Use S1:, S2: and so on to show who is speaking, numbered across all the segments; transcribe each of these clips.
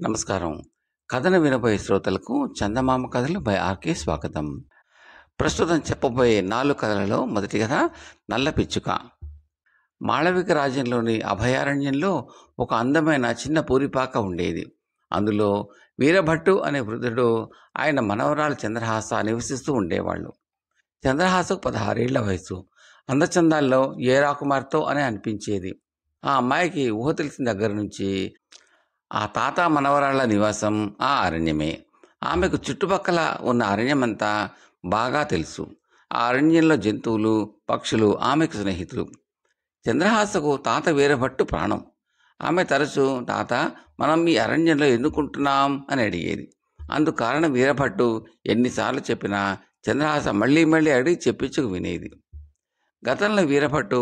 S1: నమస్కారం. కథను వినబోయే శ్రోతలకు చందమామ కథలు బై ఆర్కే స్వాగతం. ప్రస్తుతం చెప్పబోయే 4 కథలలో మొదటి కథ నల్ల పిచ్చుక. మాళవిక రాజ్యంలోని అభయారణ్యంలో ఒక అందమైన చిన్న పూరిపాక ఉండేది. అందులో వీరభట్టు అనే వృద్ధుడు, ఆయన మనవరాలు చంద్రహాస నివసిస్తూ ఉండేవాళ్ళు. చంద్రహాసకు 16 ఏళ్ల వయసు. అందచందాల్లో ఏ రాకుమార్తె అని అనిపించేది. ఆ అమ్మాయికి ఊహ తెలిసిన దగ్గర నుంచి ఆ తాత మనవరాళ్ల నివాసం ఆ అరణ్యమే. ఆమెకు చుట్టుపక్కల ఉన్న అరణ్యమంతా బాగా తెలుసు. ఆ అరణ్యంలో జంతువులు, పక్షులు ఆమెకు స్నేహితులు. చంద్రహాసకు తాత వీరభట్టు ప్రాణం. ఆమె తరచూ, తాత, మనం ఈ అరణ్యంలో ఎందుకుంటున్నాం అని అడిగేది. అందుకు కారణం వీరభట్టు ఎన్నిసార్లు చెప్పినా చంద్రహాస మళ్ళీ మళ్ళీ అడిగి చెప్పించుకు వినేది. గతంలో వీరభట్టు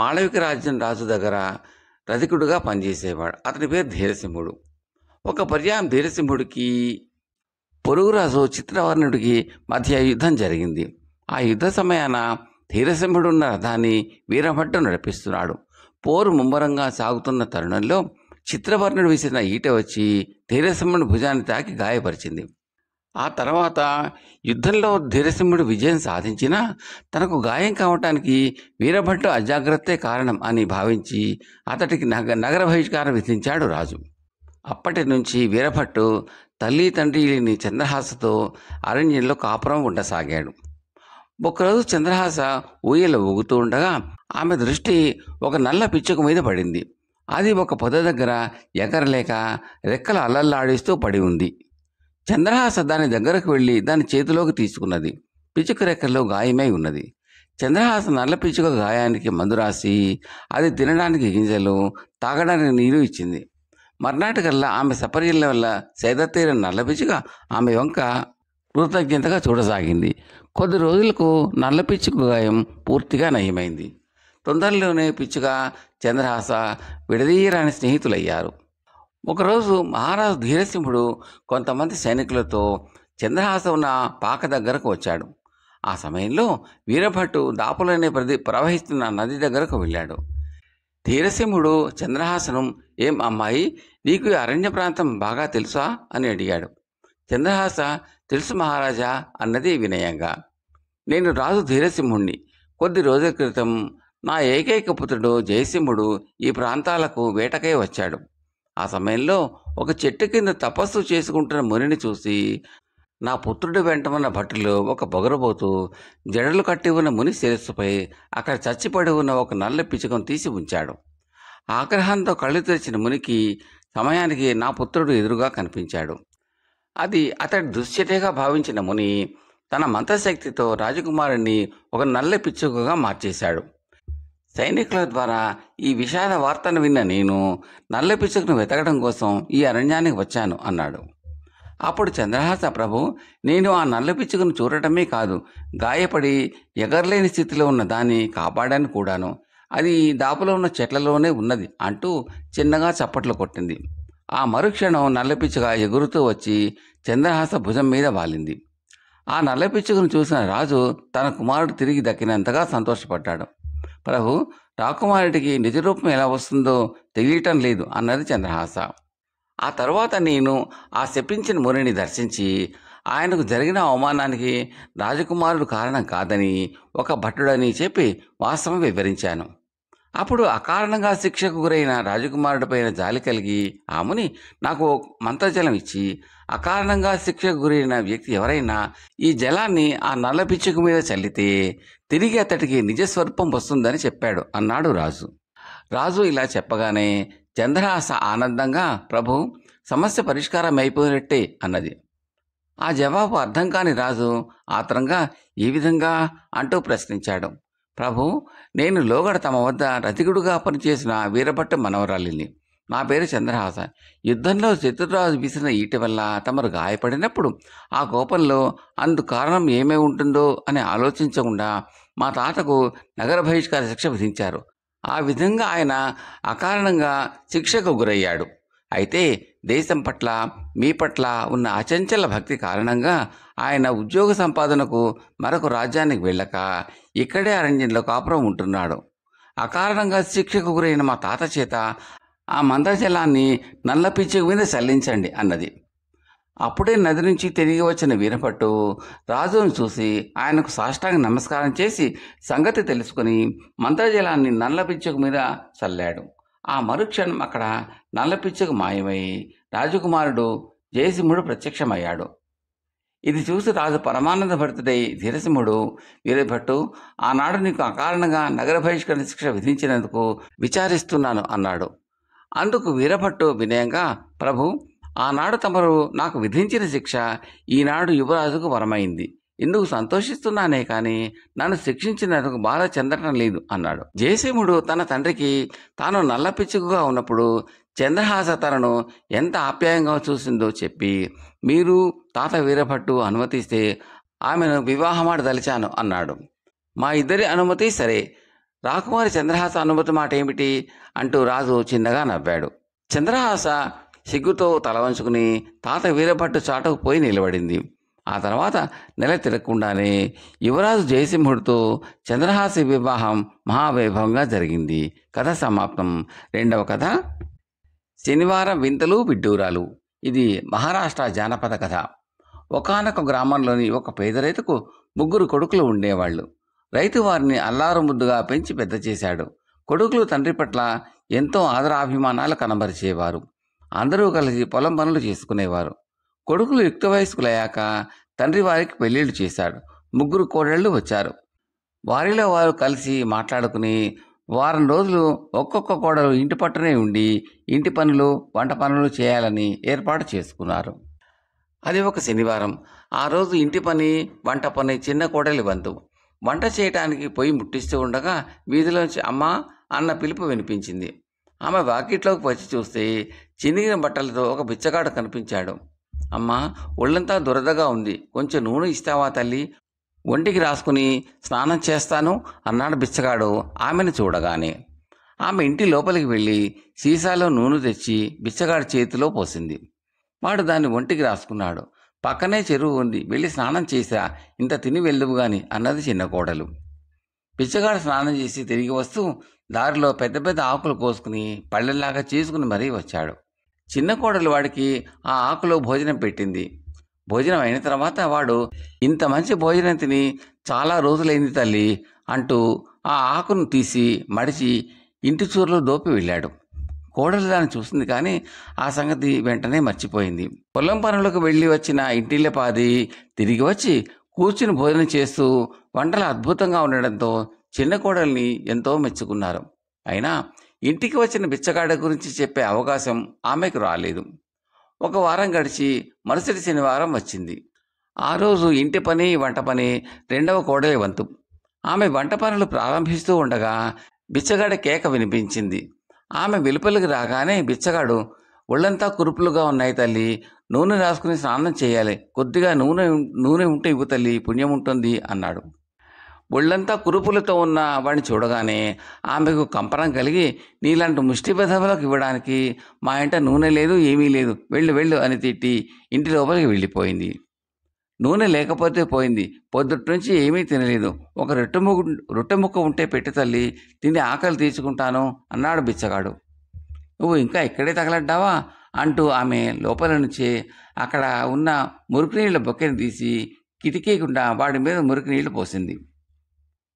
S1: మాళవిక రాజ్యం రాజు దగ్గర రధికుడుగా పనిచేసేవాడు. అతని పేరు ధీరసింహుడు. ఒక పర్యాయం ధీరసింహుడికి పొరుగురాజు చిత్రవర్ణుడికి మధ్య యుద్ధం జరిగింది. ఆ యుద్ధ సమయాన ధీరసింహుడున్న రథాన్ని వీరభట్టు నడిపిస్తున్నాడు. పోరు ముమ్మరంగా సాగుతున్న తరుణంలో చిత్రవర్ణుడు విసిరిన ఈట వచ్చి ధీరసింహుడి భుజాన్ని తాకి గాయపరిచింది. ఆ తర్వాత యుద్ధంలో ధీరసింహుడు విజయం సాధించినా తనకు గాయం కావటానికి వీరభట్టు అజాగ్రత్తే కారణం అని భావించి అతడికి నగర బహిష్కారం విధించాడు రాజు. అప్పటి నుంచి వీరభట్టు తల్లి తండ్రి లేని చంద్రహాసతో అరణ్యంలో కాపురం ఉండసాగాడు. ఒకరోజు చంద్రహాస ఊయల ఊగుతూ ఉండగా ఆమె దృష్టి ఒక నల్ల పిచ్చుక మీద పడింది. అది ఒక పొద దగ్గర ఎగరలేక రెక్కలు అల్లల్లాడిస్తూ పడి ఉంది. చంద్రహాస దాని దగ్గరకు వెళ్ళి దాని చేతిలోకి తీసుకున్నది. పిచ్చుక రెక్కల్లో గాయమై ఉన్నది. చంద్రహాస నల్ల పిచ్చుక గాయానికి మందు రాసి అది తినడానికి గింజలు, తాగడానికి నీరు ఇచ్చింది. మర్నాటికల్లా ఆమె సపర్యల వల్ల సేదతీరిన నల్ల పిచ్చుక ఆమె వంక కృతజ్ఞతగా చూడసాగింది. కొద్ది రోజులకు నల్ల పిచ్చుక గాయం పూర్తిగా నయమైంది. తొందరలోనే పిచ్చుక, చంద్రహాస విడదీయరాని స్నేహితులయ్యారు. ఒకరోజు మహారాజు ధీరసింహుడు కొంతమంది సైనికులతో చంద్రహాస ఉన్న పాక దగ్గరకు వచ్చాడు. ఆ సమయంలో వీరభట్టు దాపులోనే ప్రవహిస్తున్న నది దగ్గరకు వెళ్ళాడు. ధీరసింహుడు చంద్రహాసను, ఏం అమ్మాయి, నీకు ఈ అరణ్య ప్రాంతం బాగా తెలుసా అని అడిగాడు. చంద్రహాస, తెలుసు మహారాజా అన్నది వినయంగా. నేను రాజు ధీరసింహుణ్ణి. కొద్ది రోజుల క్రితం నా ఏకైక పుత్రుడు జయసింహుడు ఈ ప్రాంతాలకు వేటకై వచ్చాడు. ఆ సమయంలో ఒక చెట్టు కింద తపస్సు చేసుకుంటున్న మునిని చూసి నా పుత్రుడి వెంట ఉన్న భటులు ఒక బొగరబోతూ జడలు కట్టి ఉన్న ముని శిరస్సుపై అక్కడ చచ్చిపడి ఉన్న ఒక నల్ల పిచ్చుకను తీసి ఉంచాడు. ఆగ్రహంతో కళ్ళు తెరిచిన మునికి సమయానికి నా పుత్రుడు ఎదురుగా కనిపించాడు. అది అతడి దుశ్చర్యగా భావించిన ముని తన మంత్రశక్తితో రాజకుమారుణ్ణి ఒక నల్ల పిచ్చుకగా మార్చేశాడు. సైనికుల ద్వారా ఈ విషాద వార్తను విన్న నేను నల్ల పిచ్చుకను వెతకడం కోసం ఈ అరణ్యానికి వచ్చాను అన్నాడు. అప్పుడు చంద్రహాస, ప్రభు, నేను ఆ నల్ల పిచ్చుకను చూడటమే కాదు, గాయపడి ఎగరలేని స్థితిలో ఉన్న దాన్ని కాపాడాను కూడాను. అది దాపులో ఉన్న చెట్లలోనే ఉన్నది అంటూ చిన్నగా చప్పట్లు కొట్టింది. ఆ మరుక్షణం నల్ల పిచ్చుక ఎగురుతూ వచ్చి చంద్రహాస భుజం మీద వాలింది. ఆ నల్ల పిచ్చుకను చూసిన రాజు తన కుమారుడు తిరిగి దక్కినంతగా సంతోషపడ్డాడు. ప్రభు, రాకుమారుడికి నిజరూపం ఎలా వస్తుందో తెలియటం లేదు అన్నది చంద్రహాస. ఆ తర్వాత నేను ఆ శపించిన మునిని దర్శించి ఆయనకు జరిగిన అవమానానికి రాజకుమారుడు కారణం కాదని, ఒక భట్టుడని చెప్పి వాస్తవం వివరించాను. అప్పుడు అకారణంగా శిక్షకు గురైన రాజకుమారుడిపైన జాలి కలిగి ఆ ముని నాకు మంత్రజలం ఇచ్చి, అకారణంగా శిక్షకు గురైన వ్యక్తి ఎవరైనా ఈ జలాన్ని ఆ నల్ల పిచ్చుక మీద చల్లితే తిరిగి అతడికి నిజస్వరూపం వస్తుందని చెప్పాడు అన్నాడు రాజు. రాజు ఇలా చెప్పగానే చంద్రహాస ఆనందంగా, ప్రభు, సమస్య పరిష్కారం అయిపోయినట్టే అన్నది. ఆ జవాబు అర్థం కాని రాజు ఆత్రంగా, ఏ విధంగా అంటూ ప్రశ్నించాడు. ప్రభు, నేను లోగడ తమ వద్ద రతికుడుగా పనిచేసిన వీరభట్టు మనవరాలిని. నా పేరు చంద్రహాస. యుద్ధంలో శత్రురాజు విసిరిన ఈట వల్ల తమరు గాయపడినప్పుడు ఆ కోపంలో అందు కారణం ఏమై ఉంటుందో అని ఆలోచించకుండా మా తాతకు నగర బహిష్కార శిక్ష విధించారు. ఆ విధంగా ఆయన అకారణంగా శిక్షకు గురయ్యాడు. అయితే దేశం పట్ల, మీ పట్ల ఉన్న అచంచల భక్తి కారణంగా ఆయన ఉద్యోగ సంపాదనకు మరొక రాజ్యానికి వెళ్ళక ఇక్కడే అరణ్యంలో కాపురం ఉంటున్నాడు. అకారణంగా శిక్షకు గురైన మా తాత చేత ఆ మంత్రజలాన్ని నల్ల పిచ్చుక మీద చల్లించండి అన్నది. అప్పుడే నది నుంచి తిరిగి వచ్చిన వీరభట్టు రాజును చూసి ఆయనకు సాష్టాంగ నమస్కారం చేసి సంగతి తెలుసుకుని మంత్రజలాన్ని నల్ల పిచ్చుక మీద చల్లాడు. ఆ మరుక్షణం అక్కడ నల్ల పిచ్చుక మాయమై రాజకుమారుడు జయసింహుడు ప్రత్యక్షమయ్యాడు. ఇది చూసి రాజు పరమానంద భరితుడై ధీరసింహుడు, వీరభట్టు, ఆనాడు నీకు అకారణంగా నగర బహిష్కరణ శిక్ష విధించినందుకు విచారిస్తున్నాను అన్నాడు. అందుకు వీరభట్టు వినయంగా, ప్రభు, ఆనాడు తమరు నాకు విధించిన శిక్ష ఈనాడు యువరాజుకు వరమైంది. ఇందుకు సంతోషిస్తున్నానే కానీ నన్ను శిక్షించినందుకు బాధ చెందటం లేదు అన్నాడు. జయసింహుడు తన తండ్రికి తాను నల్ల పిచ్చుకగా ఉన్నప్పుడు చంద్రహాస తనను ఎంత ఆప్యాయంగా చూసిందో చెప్పి, మీరు తాత వీరభట్టు అనుమతిస్తే ఆమెను వివాహమాడదలిచాను అన్నాడు. మా ఇద్దరి అనుమతి సరే, రాకుమారి చంద్రహాస అనుమతి మాట ఏమిటి అంటూ రాజు చిన్నగా నవ్వాడు. చంద్రహాస సిగ్గుతో తల వంచుకుని తాత వీరభట్టు చాటుకు పోయి నిలబడింది. ఆ తర్వాత నెల తిరగకుండానే యువరాజు జయసింహుడితో చంద్రహాస వివాహం మహావైభవంగా జరిగింది. కథ సమాప్తం. రెండవ కథ శనివారం వింతలు విడ్డూరాలు. ఇది మహారాష్ట్ర జానపద కథ. ఒకానొక గ్రామంలోని ఒక పేద రైతుకు 3 కొడుకులు ఉండేవాళ్ళు. రైతు వారిని అల్లారు ముద్దుగా పెంచి పెద్ద చేశాడు. కొడుకులు తండ్రి పట్ల ఎంతో ఆదరాభిమానాలు కనబరిచేవారు. అందరూ కలిసి పొలం పనులు చేసుకునేవారు. కొడుకులు యుక్త వయస్కులయ్యాక తండ్రి వారికి పెళ్లిళ్ళు చేశాడు. 3 కోడళ్ళు వచ్చారు. వారిలో వారు కలిసి మాట్లాడుకుని వారం రోజులు ఒక్కొక్క కోడలు ఇంటి పట్టునే ఉండి ఇంటి పనులు, వంట పనులు చేయాలని ఏర్పాటు చేసుకున్నారు. అది ఒక శనివారం. ఆ రోజు ఇంటి పని, వంట పని చిన్న కోడలి వంతు. వంట చేయటానికి పొయ్యి ముట్టిస్తూ ఉండగా వీధిలోంచి అమ్మా అన్న పిలుపు వినిపించింది. ఆమె వాకిట్లోకి వచ్చి చూస్తే చినిగిన బట్టలతో ఒక బిచ్చగాడు కనిపించాడు. అమ్మా, ఒళ్ళంతా దురదగా ఉంది, కొంచెం నూనె ఇస్తావా తల్లి? ఒంటికి రాసుకుని స్నానం చేస్తాను అన్నాడు బిచ్చగాడు ఆమెను చూడగానే. ఆమె ఇంటి లోపలికి వెళ్ళి సీసాలో నూనె తెచ్చి బిచ్చగాడి చేతిలో పోసింది. వాడు దాన్ని ఒంటికి రాసుకున్నాడు. పక్కనే చెరువు ఉంది, వెళ్ళి స్నానం చేసా, ఇంత తిని వెళ్దువు గాని అన్నది చిన్న కోడలు. బిచ్చగాడు స్నానం చేసి తిరిగి వస్తూ దారిలో పెద్ద పెద్ద ఆకులు కోసుకుని పళ్ళెల్లాగా చేసుకుని మరీ వచ్చాడు. చిన్న కోడలు వాడికి ఆ ఆకులో భోజనం పెట్టింది. భోజనం అయిన తర్వాత వాడు, ఇంత మంచి భోజనం తిని చాలా రోజులైంది తల్లి అంటూ ఆ ఆకును తీసి మడిచి ఇంటి చూరులో దోపి వెళ్ళాడు. కోడలు దాన్ని చూసింది కానీ ఆ సంగతి వెంటనే మర్చిపోయింది. పొలం పనులకు వెళ్ళి వచ్చిన ఇంటిల్లపాది తిరిగి వచ్చి కూర్చుని భోజనం చేస్తూ వంటలు అద్భుతంగా ఉండడంతో చిన్న కోడల్ని ఎంతో మెచ్చుకున్నారు. అయినా ఇంటికి వచ్చిన బిచ్చగాడ గురించి చెప్పే అవకాశం ఆమెకు రాలేదు. ఒక వారం గడిచి మరుసటి శనివారం వచ్చింది. ఆ రోజు ఇంటి పని, వంట పని రెండవ కోడలి వంతు. ఆమె వంట పనులు ప్రారంభిస్తూ ఉండగా బిచ్చగాడి కేక వినిపించింది. ఆమె వెలుపలికి రాగానే బిచ్చగాడు, ఒళ్ళంతా కురుపులుగా ఉన్నాయి తల్లి, నూనె రాసుకుని స్నానం చేయాలి, కొద్దిగా నూనె ఉంటే ఇవ్వు తల్లి, పుణ్యం ఉంటుంది అన్నాడు. ఒళ్ళంతా కురుపులతో ఉన్న వాడిని చూడగానే ఆమెకు కంపనం కలిగి, నీలాంటి ముష్టి బెదవులకు ఇవ్వడానికి మా ఇంట నూనె లేదు, ఏమీ లేదు, వెళ్ళు వెళ్ళు అని తిట్టి ఇంటి లోపలికి వెళ్ళిపోయింది. నూనె లేకపోతే పోయింది, పొద్దుటి నుంచి ఏమీ తినలేదు, ఒక రొట్టె ముక్క ఉంటే పెట్టి తల్లి, తిని ఆకలి తీర్చుకుంటాను అన్నాడు బిచ్చగాడు. నువ్వు ఇంకా ఇక్కడే తగలడ్డావా అంటూ ఆమె లోపల నుంచే అక్కడ ఉన్న మురికి నీళ్ళ బొక్కెని తీసి కిటికీ గుండా వాడి మీద మురికి నీళ్లు పోసింది.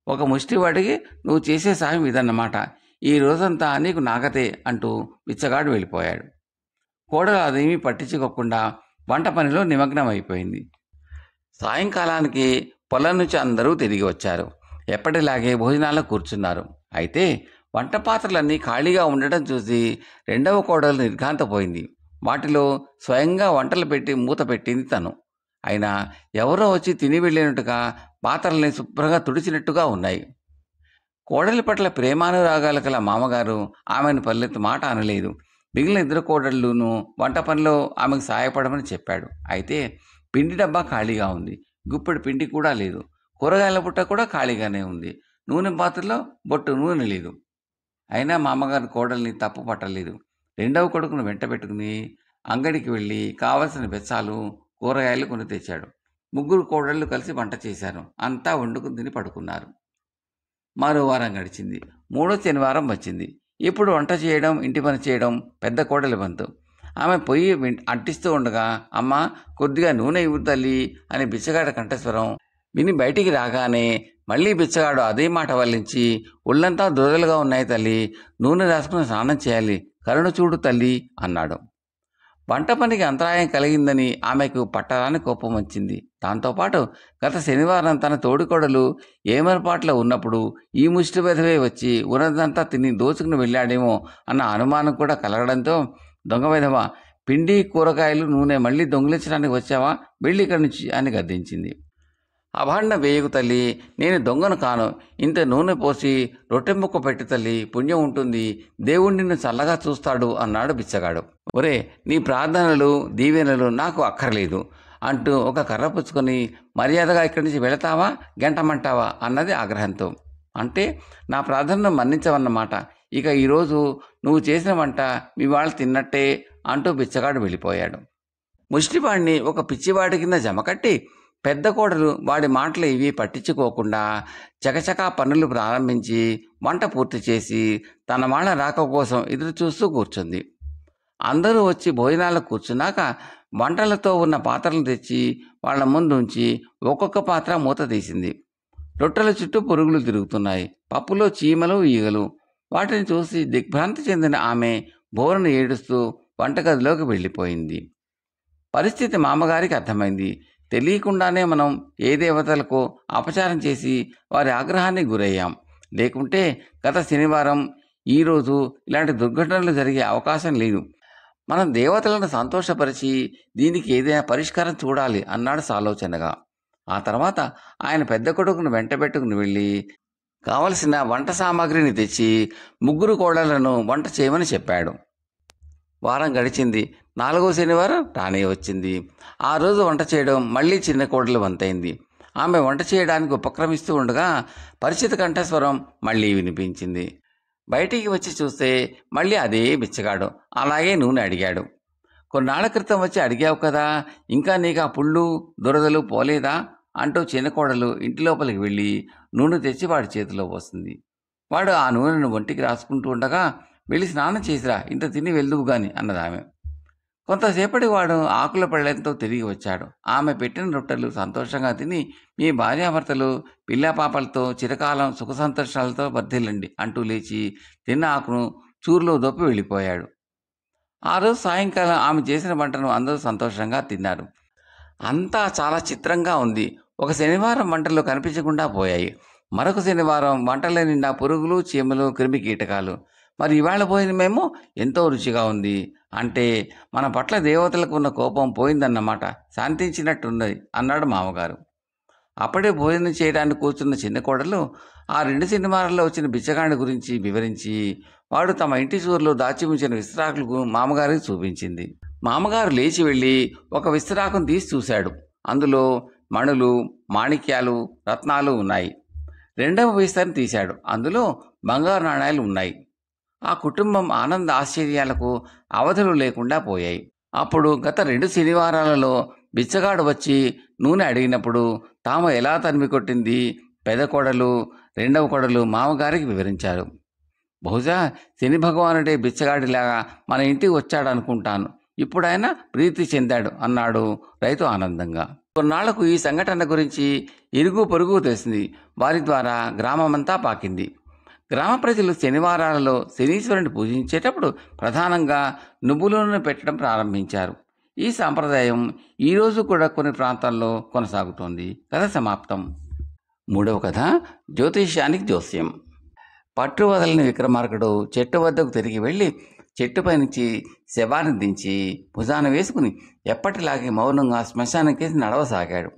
S1: ఒక ముష్టివాడికి నువ్వు చేసే సాయం ఇదన్నమాట, ఈ రోజంతా నీకు నాగతే అంటూ బిచ్చగాడు వెళ్ళిపోయాడు. కోడలు అదేమీ పట్టించుకోకుండా వంట పనిలో నిమగ్నం అయిపోయింది. సాయంకాలానికి పొలం నుంచి అందరూ తిరిగి వచ్చారు. ఎప్పటిలాగే భోజనాలకు కూర్చున్నారు. అయితే వంట పాత్రలన్నీ ఖాళీగా ఉండటం చూసి రెండవ కోడలు నిర్ఘాంతపోయింది. వాటిలో స్వయంగా వంటలు పెట్టి మూత పెట్టింది తను. అయినా ఎవరో వచ్చి తిని వెళ్ళినట్టుగా పాత్రల్ని శుభ్రంగా తుడిచినట్టుగా ఉన్నాయి. కోడలి పట్ల ప్రేమానురాగాలు గల మామగారు ఆమెను పల్లెత్తు మాట అనలేదు. మిగిలిన 2 కోడళ్ళును వంట పనిలో ఆమెకు సాయపడమని చెప్పాడు. అయితే పిండి డబ్బా ఖాళీగా ఉంది, గుప్పెడు పిండి కూడా లేదు, కూరగాయల బుట్ట కూడా ఖాళీగానే ఉంది, నూనె పాత్రలో బొట్టు నూనె లేదు. అయినా మామగారు కోడల్ని తప్పు పట్టలేదు. రెండవ కొడుకును వెంట పెట్టుకుని అంగడికి వెళ్ళి కావలసిన బెచ్చాలు, కూరగాయలు కొని తెచ్చాడు. 3 కోడళ్ళు కలిసి వంట చేశారు. అంతా వండుకుని తిని పడుకున్నారు. మరో వారం గడిచింది. 3వ శనివారం వచ్చింది. ఇప్పుడు వంట చేయడం, ఇంటి పని చేయడం పెద్ద కోడలి వంతు. ఆమె పొయ్యి అంటిస్తూ ఉండగా, అమ్మ కొద్దిగా నూనె ఇవ్వు తల్లి అని బిచ్చగాడి కంఠస్వరం విని బయటికి రాగానే మళ్ళీ బిచ్చగాడు అదే మాట వల్లించి, ఒళ్ళంతా దురదలుగా ఉన్నాయి తల్లి, నూనె రాసుకుని స్నానం చేయాలి, కరుణ చూడు తల్లి అన్నాడు. వంట పనికి అంతరాయం కలిగిందని ఆమెకు పట్టరాని కోపం వచ్చింది. దాంతోపాటు గత శనివారం తన తోడికోడలు ఏమరపాట్లో ఉన్నప్పుడు ఈ ముష్టి వెధవే వచ్చి ఉన్నదంతా తిని దోచుకుని వెళ్ళాడేమో అన్న అనుమానం కూడా కలగడంతో, దొంగ వెధవ, పిండి కూరగాయలు నూనె మళ్ళీ దొంగిలించడానికి వచ్చావా, వెళ్ళి ఇక్కడి నుంచి అని గద్దించింది. అభాండ వేయకు తల్లి, నేను దొంగను కాను, ఇంత నూనె పోసి రొట్టె ముక్క పెట్టి తల్లి, పుణ్యం ఉంటుంది, దేవుడు నిన్ను చల్లగా చూస్తాడు అన్నాడు బిచ్చగాడు. ఒరే, నీ ప్రార్థనలు దీవెనలు నాకు అక్కర్లేదు అంటూ ఒక కర్ర పుచ్చుకొని, మర్యాదగా ఇక్కడి నుంచి వెళతావా గంటమంటావా అన్నది ఆగ్రహంతో. అంటే నా ప్రార్థనను మన్నించవన్నమాట, ఇక ఈరోజు నువ్వు చేసిన వంట మీ వాళ్ళు తిన్నట్టే అంటూ బిచ్చగాడు వెళ్ళిపోయాడు. ముష్టివాడిని ఒక పిచ్చివాడి కింద జమకట్టి పెద్ద కోడలు వాడి మాటలు ఇవి పట్టించుకోకుండా చకచకా పనులు ప్రారంభించి వంట పూర్తి చేసి తన వాళ్ళ రాక కోసం ఎదురు చూస్తూ కూర్చుంది. అందరూ వచ్చి భోజనాలకు కూర్చున్నాక వంటలతో ఉన్న పాత్రలు తెచ్చి వాళ్ళ ముందు ఉంచి ఒక్కొక్క పాత్ర మూత తీసింది. రొట్టెల చుట్టూ పురుగులు తిరుగుతున్నాయి, పప్పులో చీమలు ఈగలు. వాటిని చూసి దిగ్భ్రాంతి చెందిన ఆమె బోరును ఏడుస్తూ వంటగదిలోకి వెళ్ళిపోయింది. పరిస్థితి మామగారికి అర్థమైంది. తెలియకుండానే మనం ఏ దేవతలకు అపచారం చేసి వారి ఆగ్రహానికి గురయ్యాం. లేకుంటే గత శనివారం ఈరోజు ఇలాంటి దుర్ఘటనలు జరిగే అవకాశం లేదు. మనం దేవతలను సంతోషపరిచి దీనికి ఏదైనా పరిష్కారం చూడాలి అన్నాడు సాలోచనగా. ఆ తర్వాత ఆయన పెద్ద కొడుకును వెంటబెట్టుకుని వెళ్ళి కావలసిన వంట సామాగ్రిని తెచ్చి ముగ్గురు కోడళ్లను వంట చేయమని చెప్పాడు. వారం గడిచింది. 4వ శనివారం రానే వచ్చింది. ఆ రోజు వంట చేయడం మళ్ళీ చిన్న కోడలు వంతైంది. ఆమె వంట చేయడానికి ఉపక్రమిస్తూ ఉండగా పరిచిత కంఠస్వరం మళ్ళీ వినిపించింది. బయటికి వచ్చి చూస్తే మళ్ళీ అదే బిచ్చగాడు అలాగే నూనె అడిగాడు. కొన్నాళ్ల క్రితం వచ్చి అడిగావు కదా, ఇంకా నీకు ఆ పుళ్ళు దురదలు పోలేదా అంటూ చిన్న కోడలు ఇంటి లోపలికి వెళ్ళి నూనె తెచ్చి వాడి చేతిలో పోస్తుంది. వాడు ఆ నూనెను ఒంటికి రాసుకుంటూ ఉండగా, వెళ్ళి స్నానం చేసిరా, ఇంత తిని వెళ్దువు గాని అన్నదామె. కొంతసేపటి వాడు ఆకుల పళ్ళెంతో తిరిగి వచ్చాడు. ఆమె పెట్టిన రొట్టెలు సంతోషంగా తిని, మీ భార్యాభర్తలు పిల్లాపాపలతో చిరకాలం సుఖ సంతోషాలతో వర్ధిల్లండి అంటూ లేచి తిన్న ఆకును చూరులో దొప్పి వెళ్ళిపోయాడు. ఆ రోజు సాయంకాలం ఆమె చేసిన వంటను అందరూ సంతోషంగా తిన్నారు. అంతా చాలా చిత్రంగా ఉంది. ఒక శనివారం వంటలు కనిపించకుండా పోయాయి. మరొక శనివారం వంటల నిండా పురుగులు, చీమలు, క్రిమి కీటకాలు. మరి ఇవాళ భోజనమేమో ఎంతో రుచిగా ఉంది. అంటే మన పట్ల దేవతలకు ఉన్న కోపం పోయిందన్నమాట, శాంతించినట్టున్నది అన్నాడు మామగారు. అప్పుడే భోజనం చేయడానికి కూర్చున్న చిన్న కోడలు ఆ 2 శనివారాల్లో వచ్చిన బిచ్చగాడి గురించి వివరించి, వాడు తమ ఇంటి చూరులో దాచి ఉంచిన విస్తరాకులకు మామగారికి చూపించింది. మామగారు లేచి వెళ్ళి ఒక విస్తరాకును తీసి చూశాడు. అందులో మణులు, మాణిక్యాలు, రత్నాలు ఉన్నాయి. 2వ విస్తరణ తీశాడు. అందులో బంగారు నాణాలు ఉన్నాయి. ఆ కుటుంబం ఆనంద ఆశ్చర్యాలకు అవధులు లేకుండా పోయాయి. అప్పుడు గత 2 శనివారాలలో బిచ్చగాడు వచ్చి నూనె అడిగినప్పుడు తాము ఎలా తరిమి కొట్టింది పెద్ద కోడలు, 2వ కోడలు మామగారికి వివరించారు. బహుశా శని భగవానుడే బిచ్చగాడిలాగా మన ఇంటికి వచ్చాడనుకుంటాను, ఇప్పుడైనా ప్రీతి చెందాడు అన్నాడు రైతు ఆనందంగా. కొన్నాళ్లకు ఈ సంఘటన గురించి ఇరుగు పొరుగు తెలిసింది. వారి ద్వారా గ్రామమంతా పాకింది. గ్రామ ప్రజలు శనివారాలలో శనీశ్వరుని పూజించేటప్పుడు ప్రధానంగా నువ్వుల నూనె పెట్టడం ప్రారంభించారు. ఈ సాంప్రదాయం ఈరోజు కూడా కొన్ని ప్రాంతాల్లో కొనసాగుతోంది. కథ సమాప్తం. 3వ కథ, జ్యోతిష్యానికి జోస్యం. పట్టు వదలని విక్రమార్కుడు చెట్టు వద్దకు తిరిగి వెళ్ళి చెట్టుపై నుంచి శవాన్ని దించి భుజాన వేసుకుని ఎప్పటిలాగే మౌనంగా శ్మశానం కేసి నడవసాగాడు.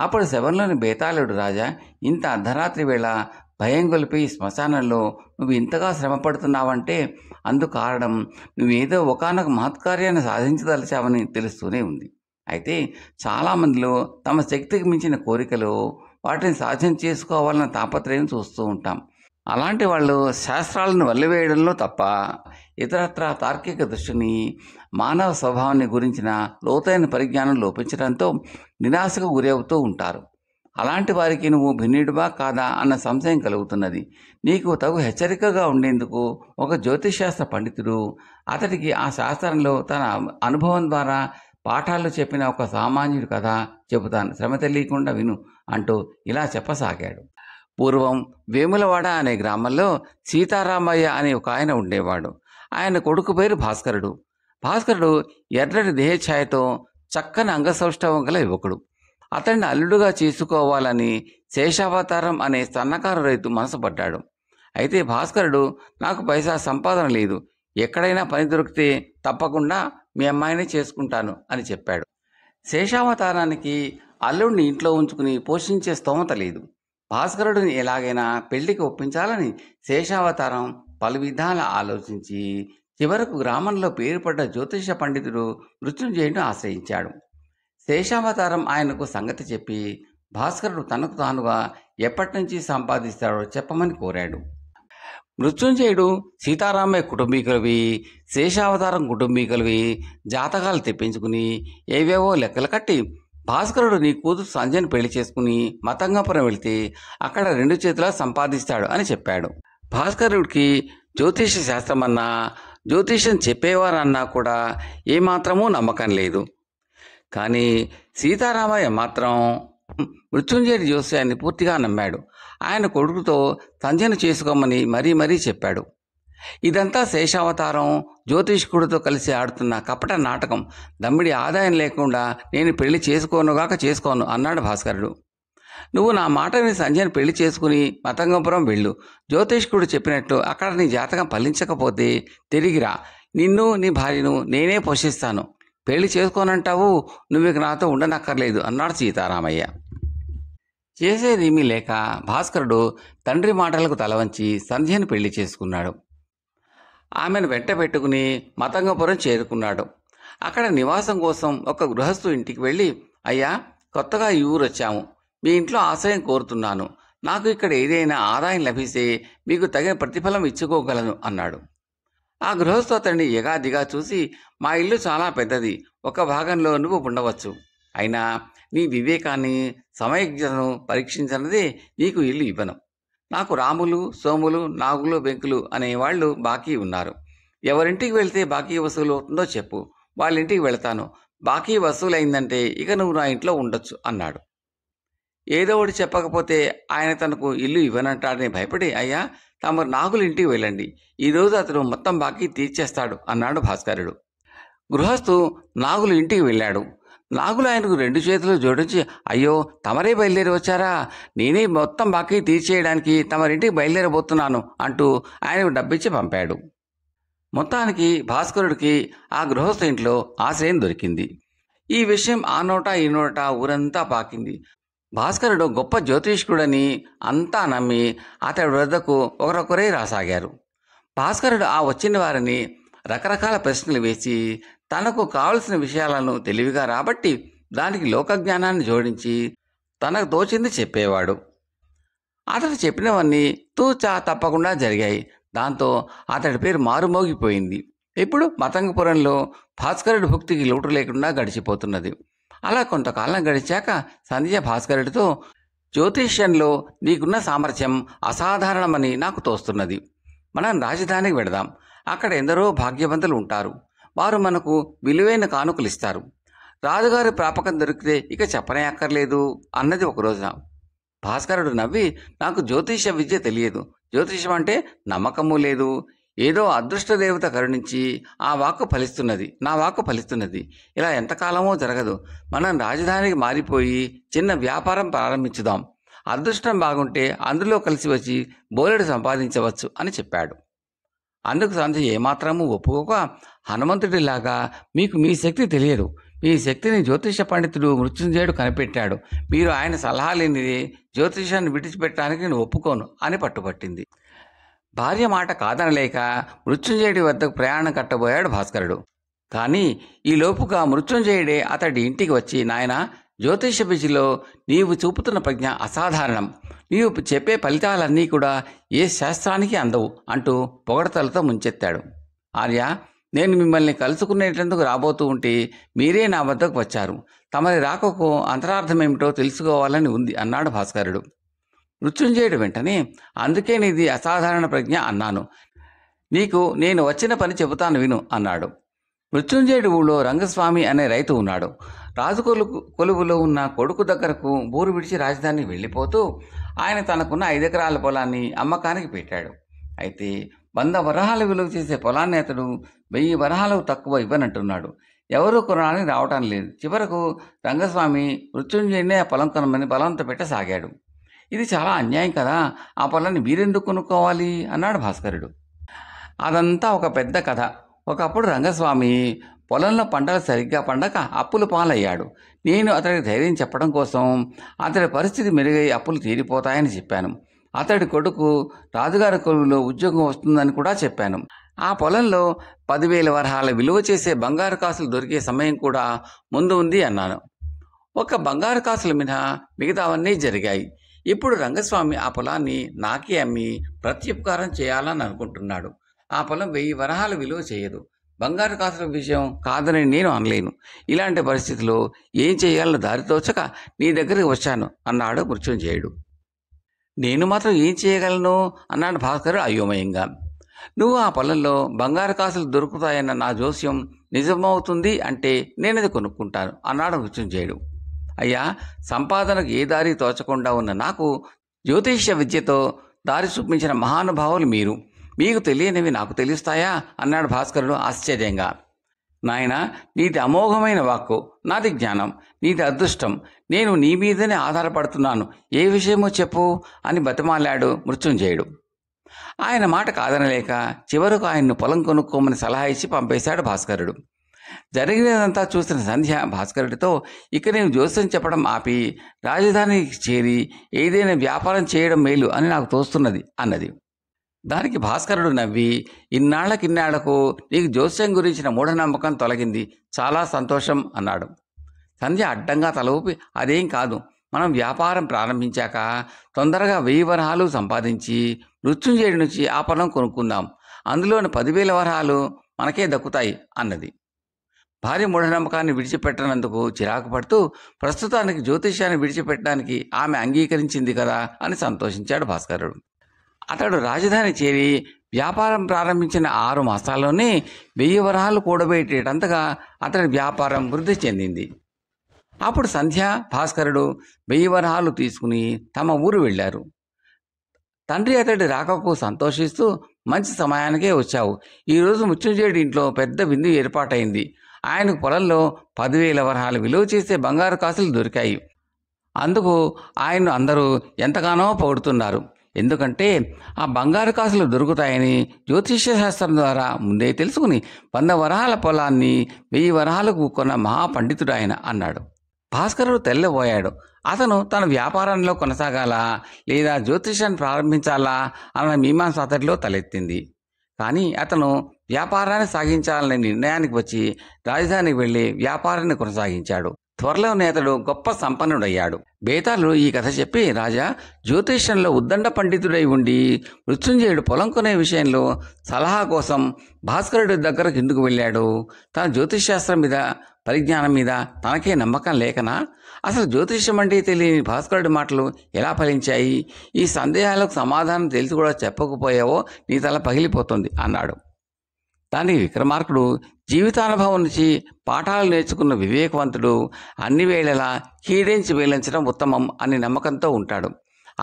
S1: అప్పుడు శవంలోని బేతాళుడు, రాజా, ఇంత అర్ధరాత్రి వేళ భయం గొలిపి శ్మశానంలో నువ్వు ఇంతగా శ్రమ పడుతున్నావంటే అందుకు కారణం నువ్వేదో ఒకానొక మహత్కార్యాన్ని సాధించదలిచావని తెలుస్తూనే ఉంది. అయితే చాలామందిలో తమ శక్తికి మించిన కోరికలు, వాటిని సాధ్యం చేసుకోవాలన్న తాపత్రయం చూస్తూ ఉంటాం. అలాంటి వాళ్ళు శాస్త్రాలను వల్లివేయడంలో తప్ప ఇతరత్రా తార్కిక దృష్టిని, మానవ స్వభావాన్ని గురించిన లోతైన పరిజ్ఞానం లోపించడంతో నిరాశకు గురవుతూ ఉంటారు. అలాంటి వారికి నువ్వు భిన్నుడివా కాదా అన్న సంశయం కలుగుతున్నది. నీకు తగు హెచ్చరికగా ఉండేందుకు ఒక జ్యోతిష్శాస్త్ర పండితుడు అతడికి ఆ శాస్త్రంలో తన అనుభవం ద్వారా పాఠాలు చెప్పిన ఒక సామాన్యుడు కథ చెబుతాను, శ్రమ తెలియకుండా విను అంటూ ఇలా చెప్పసాగాడు. పూర్వం వేములవాడ అనే గ్రామంలో సీతారామయ్య అనే ఒక ఆయన ఉండేవాడు. ఆయన కొడుకు పేరు భాస్కరుడు. భాస్కరుడు ఎర్రటి దేహఛాయతో చక్కని అంగసౌష్ఠవం గల యువకుడు. అతన్ని అల్లుడుగా చేసుకోవాలని శేషావతారం అనే సన్నకారు రైతు మనసుపడ్డాడు. అయితే భాస్కరుడు, నాకు పైసా సంపాదన లేదు, ఎక్కడైనా పని దొరికితే తప్పకుండా మీ అమ్మాయిని చేసుకుంటాను అని చెప్పాడు. శేషావతారానికి అల్లుడిని ఇంట్లో ఉంచుకుని పోషించే స్తోమత లేదు. భాస్కరుడిని ఎలాగైనా పెళ్లికి ఒప్పించాలని శేషావతారం పలు విధాల ఆలోచించి చివరకు గ్రామంలో పేరుపడ్డ జ్యోతిష పండితుడు మృత్యుంజయుడిని ఆశ్రయించాడు. శేషావతారం ఆయనకు సంగతి చెప్పి భాస్కరుడు తనకు తానుగా ఎప్పటి నుంచి సంపాదిస్తాడో చెప్పమని కోరాడు. మృత్యుంజయుడు సీతారామయ్య కుటుంబీకులవి, శేషావతారం కుటుంబీకులవి జాతకాలు తెప్పించుకుని ఏవేవో లెక్కలు కట్టి, భాస్కరుడు నీ కూతురు సంజయ్ని పెళ్లి చేసుకుని మతంగాపురం వెళితే అక్కడ 2 చేతులా సంపాదిస్తాడు అని చెప్పాడు. భాస్కరుడికి జ్యోతిష శాస్త్రమన్నా జ్యోతిషం చెప్పేవారన్నా కూడా ఏమాత్రమూ నమ్మకం లేదు. కానీ సీతారామయ్య మాత్రం మృత్యుంజయుడి జోస్యాన్ని పూర్తిగా నమ్మాడు. ఆయన కొడుకుతో సంజయ్ను చేసుకోమని మరీ మరీ చెప్పాడు. ఇదంతా శేషావతారం జ్యోతిష్కుడితో కలిసి ఆడుతున్న కపట నాటకం. దమ్మిడి ఆదాయం లేకుండా నేను పెళ్లి చేసుకోనుగాక చేసుకోను అన్నాడు భాస్కరుడు. నువ్వు నా మాటని సంజయ్ని పెళ్లి చేసుకుని మతంగపురం వెళ్ళు. జ్యోతిష్కుడు చెప్పినట్టు అక్కడ నీ జాతకం ఫలించకపోతే తిరిగిరా. నిన్ను నీ భార్యను నేనే పోషిస్తాను. పెళ్లి చేసుకోనంటావు, నువ్వు నాతో ఉండనక్కర్లేదు అన్నాడు సీతారామయ్య. చేసేదేమీ లేక భాస్కరుడు తండ్రి మాటలకు తలవంచి సంధ్యను పెళ్లి చేసుకున్నాడు. ఆమెను వెంట పెట్టుకుని మతంగపురం చేరుకున్నాడు. అక్కడ నివాసం కోసం ఒక గృహస్థు ఇంటికి వెళ్ళి, అయ్యా, కొత్తగా ఈ ఊరు వచ్చాము, మీ ఇంట్లో ఆశ్రయం కోరుతున్నాను. నాకు ఇక్కడ ఏదైనా ఆదాయం లభిస్తే మీకు తగిన ప్రతిఫలం ఇచ్చుకోగలను అన్నాడు. ఆ గృహస్థు అతన్ని ఎగాదిగా చూసి, మా ఇల్లు చాలా పెద్దది, ఒక భాగంలో నువ్వు ఉండవచ్చు. అయినా నీ వివేకాన్ని సమయజ్ఞతను పరీక్షించినదే నీకు ఇల్లు ఇవ్వను. నాకు రాములు, సోములు, నాగులు, వెంకులు అనేవాళ్ళు బాకీ ఉన్నారు. ఎవరింటికి వెళ్తే బాకీ వసూలు అవుతుందో చెప్పు, వాళ్ళ ఇంటికి వెళతాను. బాకీ వసూలైందంటే ఇక నువ్వు నా ఇంట్లో ఉండొచ్చు అన్నాడు. ఏదో ఒకటి చెప్పకపోతే ఆయన తనకు ఇల్లు ఇవ్వనంటాడని భయపడి, అయ్యా, తమరు నాగులు ఇంటికి వెళ్ళండి, ఈరోజు అతడు మొత్తం బాకీ తీర్చేస్తాడు అన్నాడు భాస్కరుడు. గృహస్థు నాగులు ఇంటికి వెళ్ళాడు. నాగులు ఆయనకు 2 చేతులు జోడించి, అయ్యో, తమరే బయలుదేరి వచ్చారా, నేనే మొత్తం బాకీ తీర్చేయడానికి తమరింటికి బయలుదేరబోతున్నాను అంటూ ఆయనకు డబ్బిచ్చి పంపాడు. మొత్తానికి భాస్కరుడికి ఆ గృహస్థు ఇంట్లో ఆశ్రయం దొరికింది. ఈ విషయం ఆ నోట ఈ నోట ఊరంతా పాకింది. భాస్కరుడు గొప్ప జ్యోతిష్కుడని అంతా నమ్మి అతడి వద్దకు ఒకరొకరే రాసాగారు. భాస్కరుడు ఆ వచ్చిన వారిని రకరకాల ప్రశ్నలు వేసి తనకు కావలసిన విషయాలను తెలివిగా రాబట్టి దానికి లోకజ్ఞానాన్ని జోడించి తనకు తోచింది చెప్పేవాడు. అతడు చెప్పినవన్నీ తూచా తప్పకుండా జరిగాయి. దాంతో అతడి పేరు మారుమోగిపోయింది. ఇప్పుడు మతంగపురంలో భాస్కరుడి భుక్తికి లోటు లేకుండా గడిచిపోతున్నది. అలా కొంతకాలం గడిచాక సంధ్య భాస్కరుడితో, జ్యోతిష్యంలో నీకున్న సామర్థ్యం అసాధారణమని నాకు తోస్తున్నది. మనం రాజధానికి వెడదాం. అక్కడ ఎందరో భాగ్యవంతులు ఉంటారు. వారు మనకు విలువైన కానుకలు ఇస్తారు. రాజుగారి ప్రాపకం దొరికితే ఇక చెప్పనే అక్కర్లేదు అన్నది ఒక రోజున. భాస్కరుడు నవ్వి, నాకు జ్యోతిష విద్య తెలియదు, జ్యోతిషం అంటే నమ్మకము లేదు, ఏదో అదృష్ట దేవత కరుణించి ఆ వాక్కు ఫలిస్తున్నది, నా వాక్కు ఫలిస్తున్నది, ఇలా ఎంతకాలమో జరగదు. మనం రాజధానికి మారిపోయి చిన్న వ్యాపారం ప్రారంభించుదాం. అదృష్టం బాగుంటే అందులో కలిసి వచ్చి బోలెడు సంపాదించవచ్చు అని చెప్పాడు. అందుకు సంధ్య ఏమాత్రమూ ఒప్పుకోక, హనుమంతుడిలాగా మీకు మీ శక్తి తెలియదు, మీ శక్తిని జ్యోతిష పండితుడు మృత్యుంజయుడు కనిపెట్టాడు, మీరు ఆయన సలహా లేనిది జ్యోతిషాన్ని విడిచిపెట్టడానికి నేను ఒప్పుకోను అని పట్టుపట్టింది. భార్య మాట కాదనలేక మృత్యుంజయుడి వద్దకు ప్రయాణం కట్టబోయాడు భాస్కరుడు. కానీ ఈ లోపుగా మృత్యుంజయుడే అతడి ఇంటికి వచ్చి, నాయన, జ్యోతిష విధిలో నీవు చూపుతున్న ప్రజ్ఞ అసాధారణం, నీవు చెప్పే ఫలితాలన్నీ కూడా ఏ శాస్త్రానికి అందవు అంటూ పొగడతలతో ముంచెత్తాడు. ఆర్య, నేను మిమ్మల్ని కలుసుకునేటందుకు రాబోతూ ఉంటే మీరే నా వద్దకు వచ్చారు. తమరి రాకకు అంతరార్థమేమిటో తెలుసుకోవాలని ఉంది అన్నాడు భాస్కరుడు. మృత్యుంజయుడు వెంటనే, అందుకే నీది అసాధారణ ప్రజ్ఞ అన్నాను. నీకు నేను వచ్చిన పని చెబుతాను విను అన్నాడు. మృత్యుంజయుడి ఊళ్ళో రంగస్వామి అనే రైతు ఉన్నాడు. రాజు కొలువులో ఉన్న కొడుకు దగ్గరకు ఊరు విడిచి రాజధానికి వెళ్ళిపోతూ ఆయన తనకున్న 5 ఎకరాల పొలాన్ని అమ్మకానికి పెట్టాడు. అయితే 100 వరహాలు విలువ చేసే పొలాన్ని అతడు 1000 వరహాలకు తక్కువ ఇవ్వనంటున్నాడు. ఎవరూ కొనడానికి రావటం లేదు. చివరకు రంగస్వామి మృత్యుంజయుడినే ఆ పొలం కొనమని బలవంత పెట్టసాగాడు. ఇది చాలా అన్యాయం కదా, ఆ పొలాన్ని మీరెందుకు కొనుక్కోవాలి అన్నాడు భాస్కరుడు. అదంతా ఒక పెద్ద కథ. ఒకప్పుడు రంగస్వామి పొలంలో పంటలు సరిగ్గా పండక అప్పుల పాలయ్యాడు. నేను అతడికి ధైర్యం చెప్పడం కోసం అతడి పరిస్థితి మెరుగై అప్పులు తీరిపోతాయని చెప్పాను. అతడి కొడుకు రాజుగారి కొలువులో ఉద్యోగం వస్తుందని కూడా చెప్పాను. ఆ పొలంలో 10,000 వరహాల విలువ చేసే బంగారు కాసులు దొరికే సమయం కూడా ముందు ఉంది అన్నాను. ఒక బంగారు కాసులు మినహా మిగతావన్నీ జరిగాయి. ఇప్పుడు రంగస్వామి ఆ పొలాన్ని నాకే అమ్మి ప్రత్యుపకారం చేయాలని అనుకుంటున్నాడు. ఆ పొలం 1000 వరహాలు విలువ చేయదు. బంగారు కాసుల విషయం కాదని నేను అనలేను. ఇలాంటి పరిస్థితిలో ఏం చేయాలో దారితోచక నీ దగ్గరికి వచ్చాను అన్నాడు మృత్యుంజయుడు. నేను మాత్రం ఏం చేయగలను అన్నాడు భాస్కరుడు అయోమయంగా. నువ్వు ఆ పొలంలో బంగారు కాసులు దొరుకుతాయన్న నా జోస్యం నిజమవుతుంది అంటే నేనది కొనుక్కుంటాను అన్నాడు మృత్యుంజయుడు. అయ్యా, సంపాదనకు ఏ దారి తోచకుండా ఉన్న నాకు జ్యోతిష్య విద్యతో దారి చూపించిన మహానుభావులు మీరు. మీకు తెలియనివి నాకు తెలుస్తాయా అన్నాడు భాస్కరుడు ఆశ్చర్యంగా. నాయన, నీది అమోఘమైన వాక్కు, నాది జ్ఞానం, నీది అదృష్టం. నేను నీ మీదనే ఆధారపడుతున్నాను. ఏ విషయమో చెప్పు అని బతిమాలాడు మృత్యుంజయుడు. ఆయన మాట కాదనలేక చివరకు ఆయన్ను పొలం కొనుక్కోమని సలహా ఇచ్చి పంపేశాడు భాస్కరుడు. జరిగినదంతా చూసిన సంధ్య భాస్కరుడితో, ఇక నేను జోస్యం చెప్పడం ఆపి రాజధానికి చేరి ఏదైనా వ్యాపారం చేయడం మేలు అని నాకు తోస్తున్నది అన్నది. దానికి భాస్కరుడు నవ్వి, ఇన్నాళ్లకు నీకు జోస్యం గురించిన మూఢనమ్మకం తొలగింది, చాలా సంతోషం అన్నాడు. సంధ్య అడ్డంగా తల ఊపి, అదేం కాదు, మనం వ్యాపారం ప్రారంభించాక తొందరగా 1000 వరహాలు సంపాదించి మృత్యుంజయుడి నుంచి ఆ పొలం కొనుక్కుందాం. అందులోని 10,000 వరహాలు మనకే దక్కుతాయి అన్నది. భార్య మూఢనమ్మకాన్ని విడిచిపెట్టనందుకు చిరాకు పడుతూ ప్రస్తుతానికి జ్యోతిష్యాన్ని విడిచిపెట్టడానికి ఆమె అంగీకరించింది కదా అని సంతోషించాడు భాస్కరుడు. అతడు రాజధాని చేరి వ్యాపారం ప్రారంభించిన 6 మాసాల్లోనే 1000 వరహాలు కూడబెట్టేటంతగా అతడి వ్యాపారం వృద్ధి చెందింది. అప్పుడు సంధ్య, భాస్కరుడు 1000 వరహాలు తీసుకుని తమ ఊరు వెళ్ళారు. తండ్రి అతడి రాకకు సంతోషిస్తూ, మంచి సమయానికే వచ్చావు. ఈరోజు మృత్యుంజయుడి ఇంట్లో పెద్ద విందు ఏర్పాటైంది. ఆయనకు పొలంలో 10,000 వరహాలు విలువ చేసే బంగారు కాసులు దొరికాయి. అందుకు ఆయన్ను అందరూ ఎంతగానో పొగుడుతున్నారు. ఎందుకంటే ఆ బంగారు కాసులు దొరుకుతాయని జ్యోతిష్య శాస్త్రం ద్వారా ముందే తెలుసుకుని 100 వరహాల పొలాన్ని 1000 వరహాలకు కొన్న మహాపండితుడు ఆయన అన్నాడు. భాస్కరుడు తెల్లబోయాడు. అతను తన వ్యాపారంలో కొనసాగాలా లేదా జ్యోతిష్యాన్ని ప్రారంభించాలా అన్న మీమాంస అతడిలో తలెత్తింది. కానీ అతను వ్యాపారాన్ని సాగించాలనే నిర్ణయానికి వచ్చి రాజధానికి వెళ్ళి వ్యాపారాన్ని కొనసాగించాడు. త్వరలోనే అతడు గొప్ప సంపన్నుడయ్యాడు. బేతాళుడు ఈ కథ చెప్పి, రాజా, జ్యోతిష్యంలో ఉద్దండ పండితుడై ఉండి మృత్యుంజయుడు పొలం కొనే విషయంలో సలహా కోసం భాస్కరుడి దగ్గరకు ఎందుకు వెళ్ళాడు? తన జ్యోతిష్శాస్త్రం మీద, పరిజ్ఞానం మీద తనకే నమ్మకం లేకనా? అసలు జ్యోతిష్యం అంటే తెలియని భాస్కరుడి మాటలు ఎలా ఫలించాయి? ఈ సందేహాలకు సమాధానం తెలిసి కూడా చెప్పకపోయావో నీ తల పగిలిపోతుంది అన్నాడు. దానికి విక్రమార్కుడు, జీవితానుభవం నుంచి పాఠాలు నేర్చుకున్న వివేకవంతుడు అన్ని వేళలా కీడెంచి వేలించడం ఉత్తమం అని నమ్మకంతో ఉంటాడు.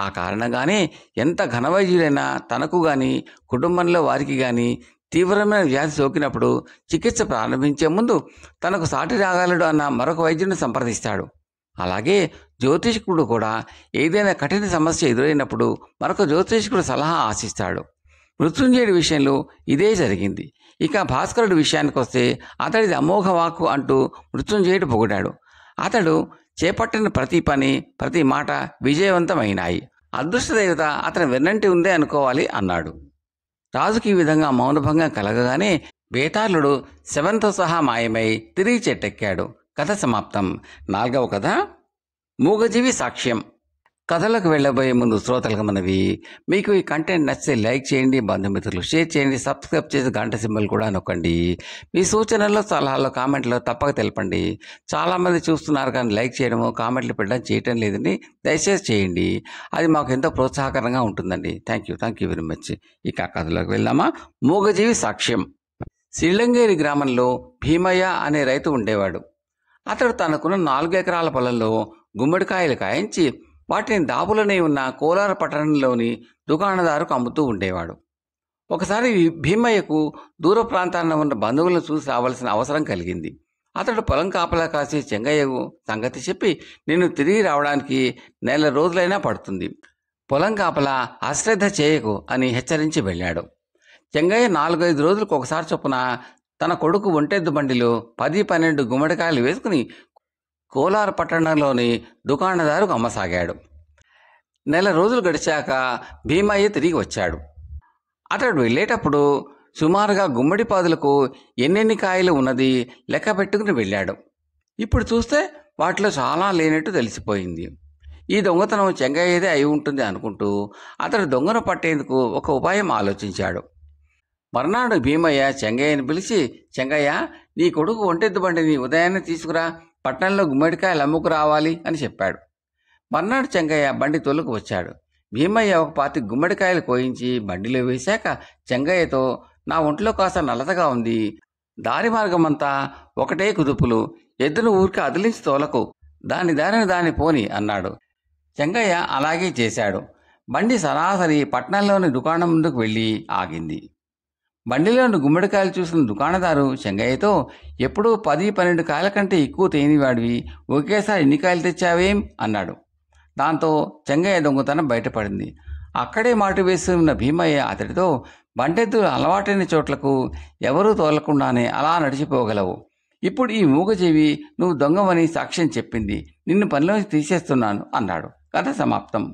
S1: ఆ కారణంగానే ఎంత ఘనవైద్యుడైనా తనకు కానీ కుటుంబంలో వారికి కానీ తీవ్రమైన వ్యాధి సోకినప్పుడు చికిత్స ప్రారంభించే ముందు తనకు సాటి రాగలడు అన్న మరొక వైద్యుడిని సంప్రదిస్తాడు. అలాగే జ్యోతిష్కుడు కూడా ఏదైనా కఠిన సమస్య ఎదురైనప్పుడు మరొక జ్యోతిష్కుడు సలహా ఆశిస్తాడు. మృత్యుంజయుడి విషయంలో ఇదే జరిగింది. ఇక భాస్కరుడి విషయానికి వస్తే అతడిది అమోఘ వాక్కు అంటూ మృత్యుంజయుడు పొగిడాడు. అతడు చేపట్టిన ప్రతి పని, ప్రతి మాట విజయవంతమైనాయి. అదృష్టదేవత అతని వెన్నంటి ఉందే అనుకోవాలి అన్నాడు. రాజుకి ఈ విధంగా మౌనభంగం కలగగానే బేతాళుడు శవంతో సహా మాయమై తిరిగి చెట్టెక్కాడు. కథ సమాప్తం. 4వ కథ, మూగజీవి సాక్ష్యం. కథలకు వెళ్ళబోయే ముందు శ్రోతలకు మనవి, మీకు ఈ కంటెంట్ నచ్చితే లైక్ చేయండి, బంధుమిత్రులు షేర్ చేయండి, సబ్స్క్రైబ్ చేసి గంట సింబల్ కూడా నొక్కండి. మీ సూచనల్లో, సలహాల్లో, కామెంట్లో తప్పక తెలపండి. చాలామంది చూస్తున్నారు కానీ లైక్ చేయడము, కామెంట్లు పెట్టడం చేయటం లేదని దయచేసి చేయండి. అది మాకు ఎంతో ప్రోత్సాహకరంగా ఉంటుందండి. Thank you very much. ఇక కథలోకి వెళ్దామా? మూగజీవి సాక్ష్యం. శ్రీలంగేరి గ్రామంలో భీమయ్య అనే రైతు ఉండేవాడు. అతడు తనకున్న 4 ఎకరాల పొలంలో గుమ్మడికాయలు కాయించి వాటిని దాపులనే ఉన్న కోలార పట్టణంలోని దుకాణదారుకు అమ్ముతూ ఉండేవాడు. ఒకసారి భీమయ్యకు దూర ప్రాంతాన ఉన్న బంధువులను చూసి రావాల్సిన అవసరం కలిగింది. అతడు పొలం కాపలా కాసి చెంగయ్యకు సంగతి చెప్పి, నిన్ను తిరిగి రావడానికి 1 నెల రోజులైనా పడుతుంది, పొలం కాపలా అశ్రద్ధ చేయకు అని హెచ్చరించి వెళ్ళాడు. చెంగయ్య 4-5 రోజులకు ఒకసారి చొప్పున తన కొడుకు ఒంటెద్దు బండిలో 10-12 గుమ్మడికాయలు వేసుకుని కోలార పట్టణంలోని దుకాణదారుకు అమ్మసాగాడు. 1 నెల రోజులు గడిచాక భీమయ్య తిరిగి వచ్చాడు. అతడు వెళ్ళేటప్పుడు సుమారుగా గుమ్మడి పాదులకు ఎన్నెన్ని కాయలు ఉన్నది లెక్క పెట్టుకుని వెళ్ళాడు. ఇప్పుడు చూస్తే వాటిలో చాలా లేనట్టు తెలిసిపోయింది. ఈ దొంగతనం చెంగయ్యదే అయి ఉంటుంది అనుకుంటూ అతడు దొంగను పట్టేందుకు ఒక ఉపాయం ఆలోచించాడు. మర్నాడు భీమయ్య చెంగయ్యని పిలిచి, చెంగయ్య, నీ కొడుకు ఒంటెద్దు బండిని ఉదయాన్నే తీసుకురా, పట్టణంలో గుమ్మడికాయలు అమ్ముకు రావాలి అని చెప్పాడు. మర్నాడు చెంగయ్య బండి తోలుకు వచ్చాడు. భీమయ్య ఒక 25 గుమ్మడికాయలు కోయించి బండిలో వేశాక చెంగయ్యతో, నా ఒంట్లో కాస్త నలతగా ఉంది, దారి మార్గమంతా ఒకటే కుదుపులు, ఎద్దును ఊరికి అదిలించి తోలకు, దాని దారిని దాని పోని అన్నాడు. చెంగయ్య అలాగే చేశాడు. బండి సరాసరి పట్టణంలోని దుకాణం ముందుకు వెళ్ళి ఆగింది. బండిలోని గుమ్మడికాయలు చూసిన దుకాణదారు చెంగయ్యతో, ఎప్పుడూ 10-12 కాయల కంటే ఎక్కువ తేనివాడివి, ఒకేసారి ఎన్ని కాయలు తెచ్చావేం అన్నాడు. దాంతో చెంగయ్య దొంగతనం బయటపడింది. అక్కడే మాటు వేసి ఉన్న భీమయ్య అతడితో, బండెద్దులు అలవాటైన చోట్లకు ఎవరూ తోలకుండానే అలా నడిచిపోగలవు. ఇప్పుడు ఈ మూగజీవి నువ్వు దొంగవని సాక్ష్యం చెప్పింది, నిన్ను పనిలోంచి తీసేస్తున్నాను అన్నాడు. కథ సమాప్తం.